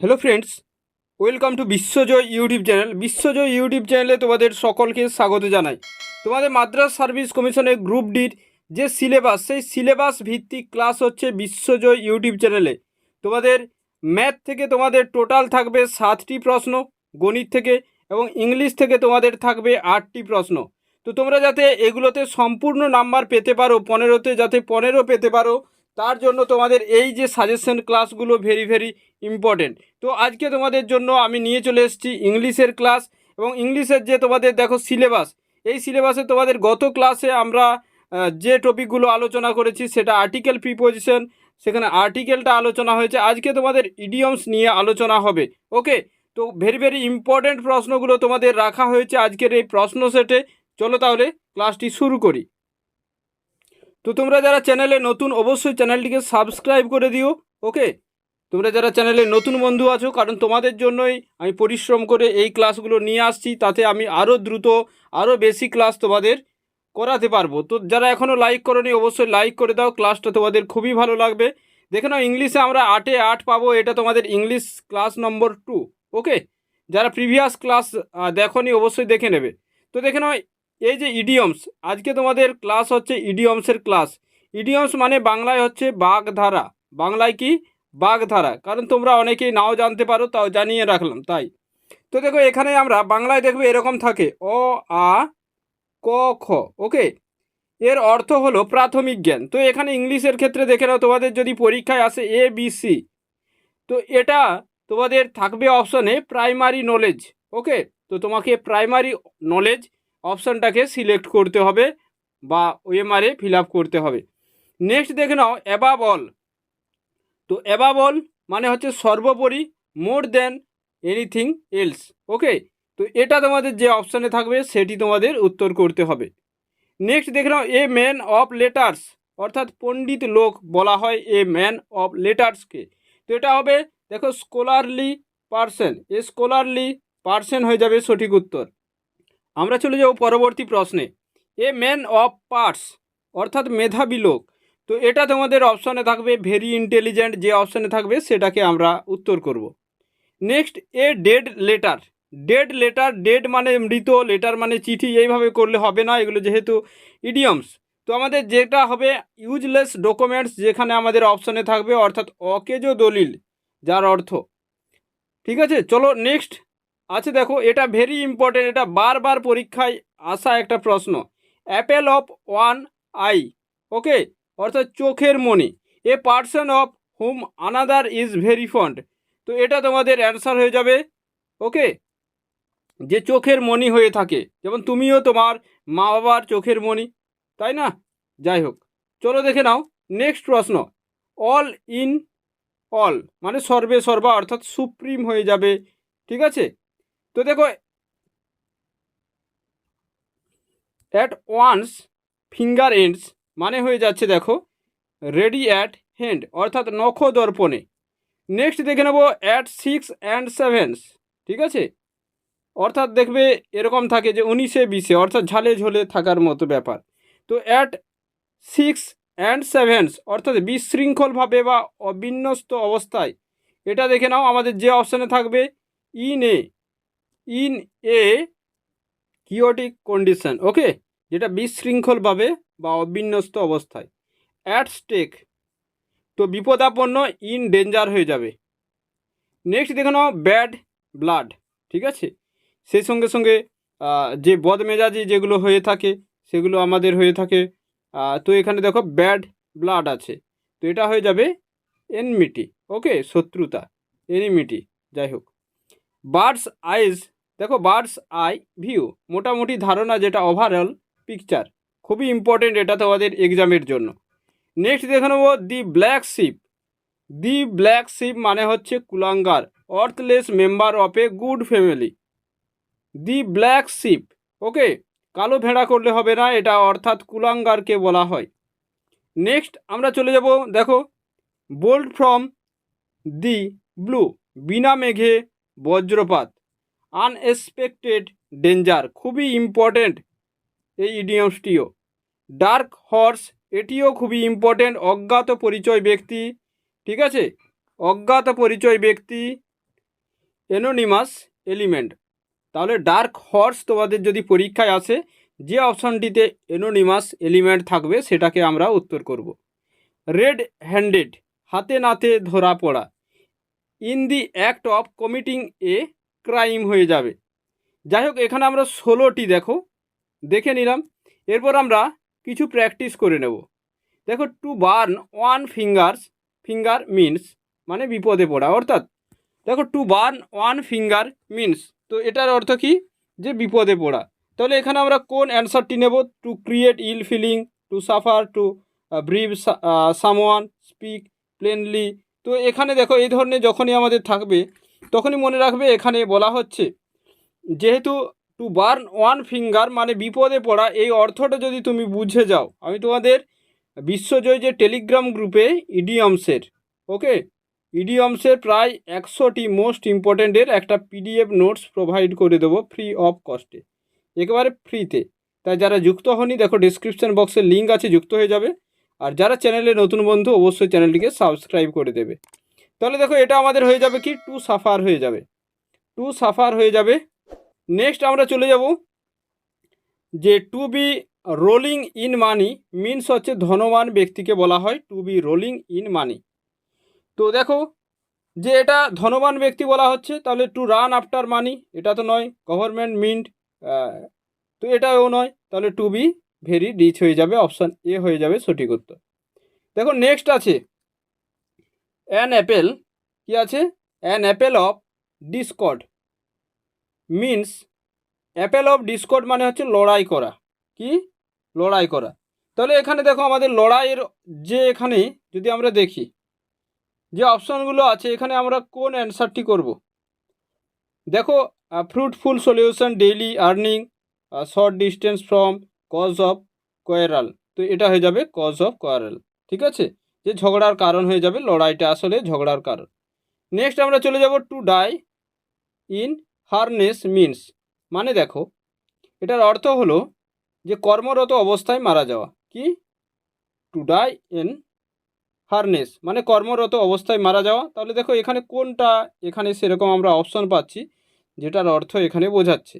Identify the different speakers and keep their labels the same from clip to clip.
Speaker 1: Hello friends, welcome to Biswajoy YouTube channel. Biswajoy YouTube চ্যানেলে তোমাদের সকলকে স্বাগত জানাই। তোমাদের মাদ্রাস সার্ভিস কমিশনের গ্রুপ ডির যে সিলেবাস, সেই সিলেবাস ভিত্তিক ক্লাস হচ্ছে বিশ্বজয় ইউটিউব চ্যানেলে। তোমাদের ম্যাথ থেকে তোমাদের টোটাল থাকবে 7টি প্রশ্ন, গণিত থেকে এবং ইংলিশ থেকে তোমাদের থাকবে 8টি প্রশ্ন। তো তোমরা যাতে এগুলোতে সম্পূর্ণ নাম্বার পেতে পারো, 15তে যাতে 15 পেতে পারো, তার জন্য তোমাদের এই যে সাজেশন ক্লাসগুলো ভেরি ভেরি ইম্পর্টেন্ট। তো আজকে তোমাদের জন্য আমি নিয়ে চলে এসেছি ইংলিশের ক্লাস। এবং ইংলিশের যে তোমাদের দেখো সিলেবাস, এই সিলেবাসে তোমাদের গত ক্লাসে আমরা যে টপিকগুলো আলোচনা করেছি সেটা আর্টিকেল প্রিপোজিশন, সেখানে আর্টিকেলটা আলোচনা হয়েছে। আজকে তোমাদের ইডিয়মস নিয়ে আলোচনা হবে। ওকে, তো ভেরি ভেরি ইম্পর্টেন্ট প্রশ্নগুলো তোমাদের রাখা হয়েছে আজকের এই প্রশ্ন সেটে। চলো তাহলে ক্লাসটি শুরু করি। তো তোমরা যারা চ্যানেলে নতুন, অবশ্যই চ্যানেলটিকে সাবস্ক্রাইব করে দিও। ওকে, তোমরা যারা চ্যানেলে নতুন বন্ধু আছো, কারণ তোমাদের জন্যই আমি পরিশ্রম করে এই ক্লাসগুলো নিয়ে আসছি, তাতে আমি আরও দ্রুত আরও বেশি ক্লাস তোমাদের করাতে পারবো। তো যারা এখনও লাইক করোনি, অবশ্যই লাইক করে দাও, ক্লাসটা তোমাদের খুবই ভালো লাগবে। দেখে নাও, ইংলিশে আমরা 8-এ 8 পাবো, এটা তোমাদের ইংলিশ ক্লাস নম্বর 2। ওকে, যারা প্রিভিয়াস ক্লাস দেখোনি অবশ্যই দেখে নেবে। তো দেখে নাও, এই যে ইডিয়মস, আজকে তোমাদের ক্লাস হচ্ছে ইডিয়মসের ক্লাস। ইডিয়মস মানে বাংলায় হচ্ছে বাগধারা। বাংলায় কি? বাগধারা। কারণ তোমরা অনেকেই নাও জানতে পারো, তাও জানিয়ে রাখলাম তাই। তো দেখো, এখানে আমরা বাংলায় দেখবে এরকম থাকে অ, আ, ক, খ। ওকে, এর অর্থ হলো প্রাথমিক জ্ঞান। তো এখানে ইংলিশের ক্ষেত্রে দেখে নাও, তোমাদের যদি পরীক্ষায় আসে এ বি সি, তো এটা তোমাদের থাকবে অপশানে প্রাইমারি নলেজ। ওকে, তো তোমাকে প্রাইমারি নলেজ অপশানটাকে সিলেক্ট করতে হবে বা ওএমআরে ফিল আপ করতে হবে। নেক্সট দেখে নাও অ্যাবাভ অল। তো অ্যাবাভ অল মানে হচ্ছে সর্বোপরি, মোর দ্যান এনিথিং এলস। ওকে, তো এটা তোমাদের যে অপশানে থাকবে সেটি তোমাদের উত্তর করতে হবে। নেক্সট দেখে নাও এ ম্যান অফ লেটার্স, অর্থাৎ পণ্ডিত লোক বলা হয় এ ম্যান অফ লেটার্সকে। তো এটা হবে, দেখো, স্কলারলি পার্সন। এ স্কলারলি পার্সন হয়ে যাবে সঠিক উত্তর। আমরা চলে যাব পরবর্তী প্রশ্নে। এ ম্যান অফ পার্টস, অর্থাৎ মেধাবী লোক। তো এটা তোমাদের অপশানে থাকবে ভেরি ইন্টেলিজেন্ট, যে অপশানে থাকবে সেটাকে আমরা উত্তর করব। Next a dead letter. Dead letter, dead মানে মৃত, লেটার মানে চিঠি, এইভাবে করলে হবে না, এগুলো যেহেতু ইডিয়মস। তো আমাদের যেটা হবে ইউজলেস ডকুমেন্টস, যেখানে আমাদের অপশানে থাকবে, অর্থাৎ অকেজো দলিল, যার অর্থ। ঠিক আছে, চলো নেক্সট আছে। দেখো, এটা ভেরি ইম্পর্টেন্ট, এটা বারবার পরীক্ষায় আসা একটা প্রশ্ন। Apple of one eye. Okay, অর্থাৎ চোখের মণি। A person of whom another is very fond. তো এটা তোমাদের অ্যান্সার হয়ে যাবে। ওকে, যে চোখের মণি হয়ে থাকে, যেমন তুমিও তোমার মা বাবার চোখের মণি, তাই না? যাই হোক, চলো দেখে নাও নেক্সট প্রশ্ন। অল ইন অল মানে সর্বে সর্বা, অর্থাৎ সুপ্রিম হয়ে যাবে। ঠিক আছে, তো দেখো, অ্যাট ওয়ান্স ফিঙ্গার এন্ডস মানে হয়ে যাচ্ছে, দেখো, রেডি অ্যাট হ্যান্ড, অর্থাৎ নখ দর্পণে। নেক্সট দেখে নেবো অ্যাট 6 and 7। ঠিক আছে, অর্থাৎ দেখবে এরকম থাকে যে 19-এ 20-এ, অর্থাৎ ঝালে ঝোলে থাকার মতো ব্যাপার। তো অ্যাট 6 and 7 অর্থাৎ বিশৃঙ্খলভাবে বা অবিন্যস্ত অবস্থায়। এটা দেখে নাও, আমাদের যে অপশানে থাকবে in a, in a chaotic condition. Okay, যেটা বিশৃঙ্খলভাবে বা অবিন্যস্ত অবস্থায়। অ্যাট স্টেক, তো বিপদাপন্ন, ইন ডেঞ্জার হয়ে যাবে। নেক্সট দেখে নাও ব্যাড ব্লাড। ঠিক আছে, সেই সঙ্গে সঙ্গে যে বদমেজাজি যেগুলো হয়ে থাকে সেগুলো আমাদের হয়ে থাকে। তো এখানে দেখো ব্যাড ব্লাড আছে, তো এটা হয়ে যাবে এনমিটি। ওকে, শত্রুতা, এনিমিটি। যাই হোক, বার্ডস আইজ, দেখো বার্ডস আই ভিউ, মোটামুটি ধারণা, যেটা ওভারঅল পিকচার, খুবই ইম্পর্টেন্ট এটা তোমাদের এক্সামের জন্য। নেক্সট দেখে নেবো the black sheep. The black sheep মানে হচ্ছে কুলাঙ্গার, worthless member of a good family. The black sheep. Okay, কালো ভেড়া করলে হবে না, এটা অর্থাৎ কুলাঙ্গারকে বলা হয়। নেক্সট আমরা চলে যাব, দেখো, বোল্ড ফ্রম দি ব্লু, বিনা মেঘে বজ্রপাত, আনএক্সপেক্টেড ডেঞ্জার, খুবই ইম্পর্টেন্ট এই ইডিয়মসটিও। ডার্ক হর্স, এটিও খুবই ইম্পর্টেন্ট, অজ্ঞাত পরিচয় ব্যক্তি। ঠিক আছে, অজ্ঞাত পরিচয় ব্যক্তি। Anonymous element. তাহলে ডার্ক হর্স তোমাদের যদি পরীক্ষায় আসে, যে অপশানটিতে অ্যানোনিমাস এলিমেন্ট থাকবে সেটাকে আমরা উত্তর করব। রেড হ্যান্ডেড, হাতে নাতে ধরা পড়া। In the act of committing a crime হয়ে যাবে। যাই হোক, এখানে আমরা 16টি দেখে নিলাম। এরপর আমরা কিছু প্র্যাকটিস করে নেব। দেখো, to burn one finger means, মানে বিপদে পড়া। অর্থাৎ দেখো, to burn one finger means, তো এটার অর্থ কি, যে বিপদে পড়া। তাহলে এখানে আমরা কোন অ্যান্সারটি নেব? To create ill feeling, to suffer, to grieve someone, speak plainly. তো এখানে দেখো, এই ধরনের যখনই আমাদের থাকবে তখনই মনে রাখবে এখানে বলা হচ্ছে, যেহেতু টু বার্ন ওয়ান ফিঙ্গার মানে বিপদে পড়া, এই অর্থটা যদি তুমি বুঝে যাও, আমি তোমাদের বিশ্বজয় যে টেলিগ্রাম গ্রুপে ইডিয়মসের ইডিয়মসের প্রায় 100টি মোস্ট ইম্পর্ট্যান্টের একটা পিডিএফ নোটস প্রোভাইড করে দেবো ফ্রি অফ কস্টে, একেবারে ফ্রিতে। তাই যারা যুক্ত হননি, দেখো ডিসক্রিপশান বক্সে লিঙ্ক আছে, যুক্ত হয়ে যাবে। আর যারা চ্যানেলে নতুন বন্ধু, অবশ্যই চ্যানেলটিকে সাবস্ক্রাইব করে দেবে। তাহলে দেখো, এটা আমাদের হয়ে যাবে কি, টু সাফার হয়ে যাবে, টু সাফার হয়ে যাবে। নেক্সট আমরা চলে যাব যে to be rolling in money means হচ্ছে ধনবান ব্যক্তিকে বলা হয় to be rolling in money. তো দেখো, যে এটা ধনবান ব্যক্তি বলা হচ্ছে, তাহলে টু রান আফটার মানি এটা তো নয়, গভর্নমেন্ট মিন্ট, তো এটাও নয়, তাহলে টু বি ভেরি রিচ হয়ে যাবে, অপশান এ হয়ে যাবে সঠিক উত্তর। দেখো নেক্সট আছে অ্যান অ্যাপেল, কি আছে, an Apple of Discord means, Apple of Discord মানে হচ্ছে লড়াই করা, কি, লড়াই করা। তাহলে এখানে দেখো, আমাদের লড়াইয়ের যে এখানে যদি আমরা দেখি যে অপশানগুলো আছে, এখানে আমরা কোন অ্যান্সারটি করব? দেখো, fruitful solution, daily earning, short distance from, cause of quarrel, তো এটা হয়ে যাবে কজ অফ কোয়ারেল। ঠিক আছে, যে ঝগড়ার কারণ হয়ে যাবে, লড়াইটা আসলে ঝগড়ার কারণ। নেক্সট আমরা চলে যাব to die in harness means, মানে দেখো, এটার অর্থ হলো যে কর্মরত অবস্থায় মারা যাওয়া, কি, টু ডাই ইন হারনেস মানে কর্মরত অবস্থায় মারা যাওয়া। তাহলে দেখো, এখানে কোনটা, এখানে সেরকম আমরা অপশন পাচ্ছি যেটার অর্থ এখানে বোঝাচ্ছে,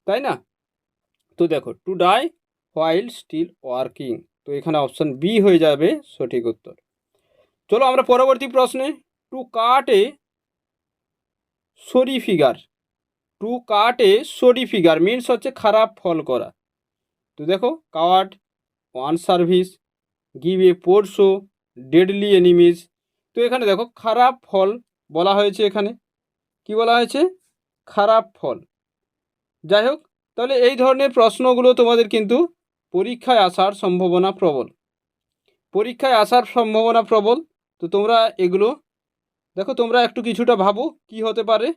Speaker 1: তাই না? তো দেখো, to die while still working, তো এখানে অপশন বি হয়ে যাবে সঠিক উত্তর। চলো আমরা পরবর্তী প্রশ্নে, টু কাট এ সরি ফিগার, টু কাট এ সরি ফিগার মিনস হচ্ছে খারাপ ফল করা। তো দেখো, coward, one service, give a poor show, deadly enemies. তো এখানে দেখো, খারাপ ফল বলা হয়েছে, এখানে কি বলা হয়েছে, খারাপ ফল। যাই হোক, তাহলে এই ধরনের প্রশ্নগুলো তোমাদের কিন্তু পরীক্ষায় আসার সম্ভাবনা প্রবল, পরীক্ষায় আসার সম্ভাবনা প্রবল। তো তোমরা এগুলো দেখো, তোমরা একটু কিছুটা ভাবো কি হতে পারে।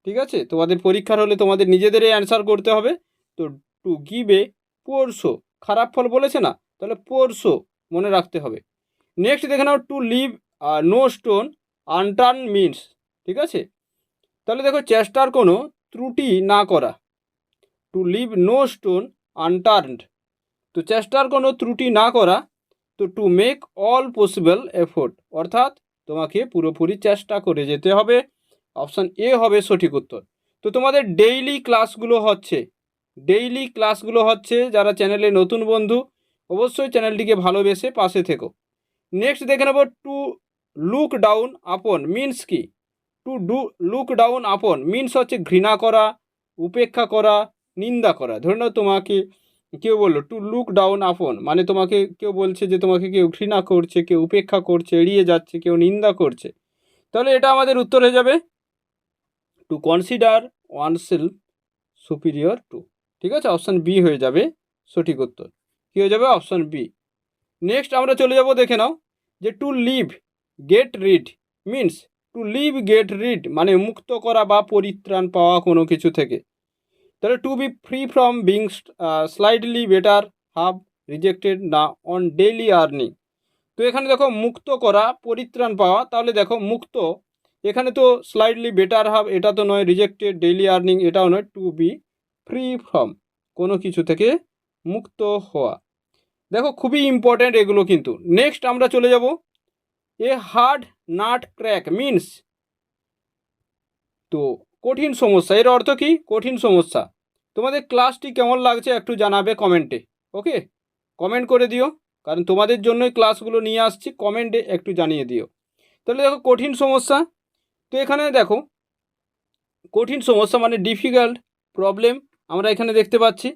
Speaker 1: ঠিক আছে, তোমাদের পরীক্ষার হলে তোমাদের নিজেদেরই অ্যান্সার করতে হবে। তো to give a poor show, খারাপ ফল বলেছে না, তাহলে পোর শো মনে রাখতে হবে। নেক্সট দেখে নাও, to leave no stone unturn means, ঠিক আছে, তাহলে দেখো, চেষ্টার কোনো ত্রুটি না করা, to leave no stone unturned, তো চেষ্টার কোনো ত্রুটি না করা। তো to make all possible effort, অর্থাৎ তোমাকে পুরোপুরি চেষ্টা করে যেতে হবে, অপশান এ হবে সঠিক উত্তর। তো তোমাদের ডেইলি ক্লাসগুলো হচ্ছে, যারা চ্যানেলে নতুন বন্ধু, অবশ্যই চ্যানেলটিকে ভালোবেসে পাশে থেকো। নেক্সট দেখে নেব, to look down upon means কি, to look down upon means হচ্ছে ঘৃণা করা, উপেক্ষা করা, নিন্দা করা। ধরে নাও, তোমাকে কেউ বললো টু লুক ডাউন আপন, মানে তোমাকে কেউ বলছে যে তোমাকে কেউ ঘৃণা করছে, কেউ উপেক্ষা করছে, এড়িয়ে যাচ্ছে, কেউ নিন্দা করছে। তাহলে এটা আমাদের উত্তর হয়ে যাবে two consider oneself superior two. ঠিক আছে, অপশান বি হয়ে যাবে সঠিক উত্তর। কী হয়ে যাবে, অপশান বি। নেক্সট আমরা চলে যাব, দেখে নাও যে to live get rid means, to live get rid মানে মুক্ত করা বা পরিত্রাণ পাওয়া কোনো কিছু থেকে। তাহলে to be free from being slightly better half rejected না অন ডেইলি আর্নিং। তো এখানে দেখো, মুক্ত করা, পরিত্রাণ পাওয়া, তাহলে দেখো মুক্ত, এখানে তো স্লাইডলি বেটার হাব এটা তো নয়, রিজেক্টেড ডেইলি আর্নিং এটাও নয়, টু বি ফ্রি ফ্রম কোনো কিছু থেকে মুক্ত হওয়া। দেখো, খুবই ইম্পর্ট্যান্ট এগুলো কিন্তু। নেক্সট আমরা চলে যাব, এ হার্ড নাট ক্র্যাক মিনস, তো কঠিন সমস্যা, এর অর্থ কি? কঠিন সমস্যা। তোমাদের ক্লাসটি কেমন লাগছে একটু জানাবে কমেন্টে। ওকে, কমেন্ট করে দিও, কারণ তোমাদের জন্যই ক্লাসগুলো নিয়ে আসছি। কমেন্টে একটু জানিয়ে দিও। তাহলে দেখো কঠিন সমস্যা, তো এখানে দেখো কঠিন সমস্যা মানে ডিফিকাল্ট প্রবলেম আমরা এখানে দেখতে পাচ্ছি।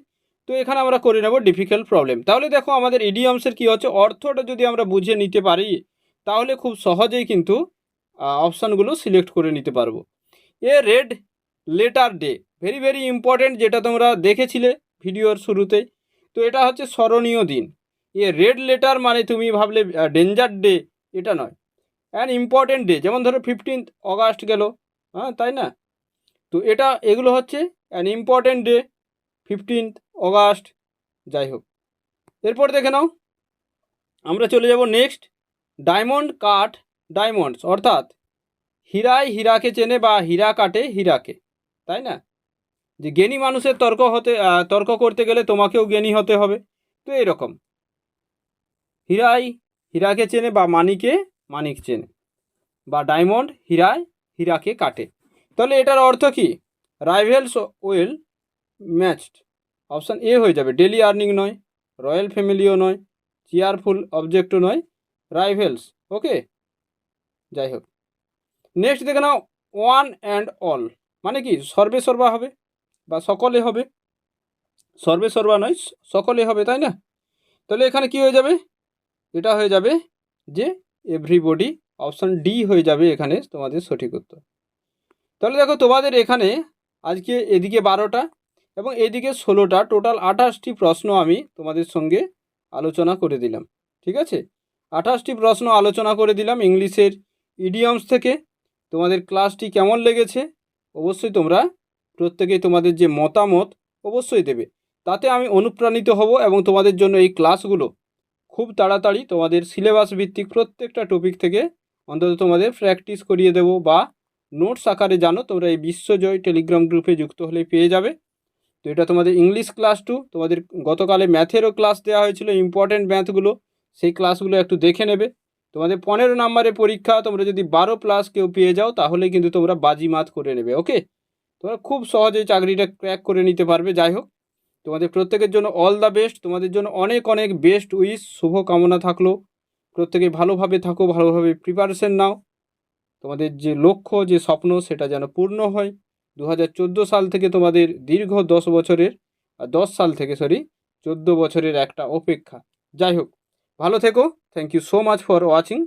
Speaker 1: তো এখানে আমরা করে নেব ডিফিকাল্ট প্রবলেম। তাহলে দেখো আমাদের ইডিয়মসের কী হচ্ছে, অর্থটা যদি আমরা বুঝে নিতে পারি তাহলে খুব সহজেই কিন্তু অপশানগুলো সিলেক্ট করে নিতে পারবো। A red letter day, very very important, যেটা তোমরা দেখেছিলে ভিডিওর শুরুতেই। তো এটা হচ্ছে স্মরণীয় দিন। এ রেড লেটার মানে তুমি ভাবলে ডেঞ্জার ডে, এটা নয়। অ্যান ইম্পর্টেন্ট ডে, যেমন ধরো 15th অগাস্ট গেল, হ্যাঁ তাই না? তো এটা এগুলো হচ্ছে an important day, 15th August, যাই হোক। এরপর দেখে নাও, আমরা চলে যাব নেক্সট। ডায়মন্ড কাট ডায়মন্ডস, অর্থাৎ হীরায় হীরাকে চেনে বা হীরা কাটে হীরাকে, তাই না? যে জ্ঞানী মানুষের তর্ক করতে গেলে তোমাকেও জ্ঞানী হতে হবে। তো এরকম হীরায় হীরাকে চেনে বা মানিকে মানিক চেনে, বা ডায়মন্ড হীরায় হীরাকে কাটে। তাহলে এটার অর্থ কি? রাইভেলস ওয়েল ম্যাচড, অপশান এ হয়ে যাবে। ডেলি আর্নিং নয়, রয়্যাল ফ্যামিলিও নয়, চেয়ারফুল অবজেক্টও নয়, রাইভেলস। ওকে, যাই হোক। নেক্সট দেখে নাও, ওয়ান অ্যান্ড অল মানে কি? সর্বে সর্বা হবে বা সকলে হবে। সর্বে সর্বা নয়, সকলে হবে, তাই না? তাহলে এখানে কি হয়ে যাবে? এটা হয়ে যাবে যে এভরিবডি, অপশান ডি হয়ে যাবে এখানে তোমাদের সঠিক উত্তর। তাহলে দেখো তোমাদের এখানে আজকে এদিকে 12টা এবং এদিকে 16টা, টোটাল 28টি প্রশ্ন আমি তোমাদের সঙ্গে আলোচনা করে দিলাম। ঠিক আছে, 28টি প্রশ্ন আলোচনা করে দিলাম ইংলিশের ইডিয়মস থেকে। তোমাদের ক্লাসটি কেমন লেগেছে অবশ্যই তোমরা প্রত্যেকেই তোমাদের যে মতামত অবশ্যই দেবে, তাতে আমি অনুপ্রাণিত হব এবং তোমাদের জন্য এই ক্লাসগুলো খুব তাড়াতাড়ি তোমাদের সিলেবাস ভিত্তিক প্রত্যেকটা টপিক থেকে অন্তত তোমাদের প্র্যাকটিস করিয়ে দেবো, বা নোটস আকারে জানো তোমরা এই বিশ্বজয় টেলিগ্রাম গ্রুপে যুক্ত হলে পেয়ে যাবে। তো এটা তোমাদের ইংলিশ ক্লাস 2, তোমাদের গতকালে ম্যাথেরও ক্লাস দেওয়া হয়েছিল, ইম্পর্টেন্ট ম্যাথগুলো, সেই ক্লাসগুলো একটু দেখে নেবে। তোমাদের 15 নম্বরের পরীক্ষা, তোমরা যদি 12+ কেউ পেয়ে যাও তাহলে কিন্তু তোমরা বাজিমাত করে নেবে। ওকে, তোমরা খুব সহজেই চাকরিটা ক্র্যাক করে নিতে পারবে। যাই হোক, তোমাদের প্রত্যেকের জন্য অল দ্য বেস্ট, তোমাদের জন্য অনেক অনেক বেস্ট উইশ, শুভ কামনা থাকলো। প্রত্যেকে ভালোভাবে থাকো, ভালোভাবে প্রিপারেশন নাও, তোমাদের যে লক্ষ্য যে স্বপ্ন সেটা যেন পূর্ণ হয়। 2014 সাল থেকে তোমাদের দীর্ঘ 10 বছরের 10 সাল থেকে 14 বছরের একটা অপেক্ষা। যাই হোক, ভালো থেকো। Thank you so much for watching.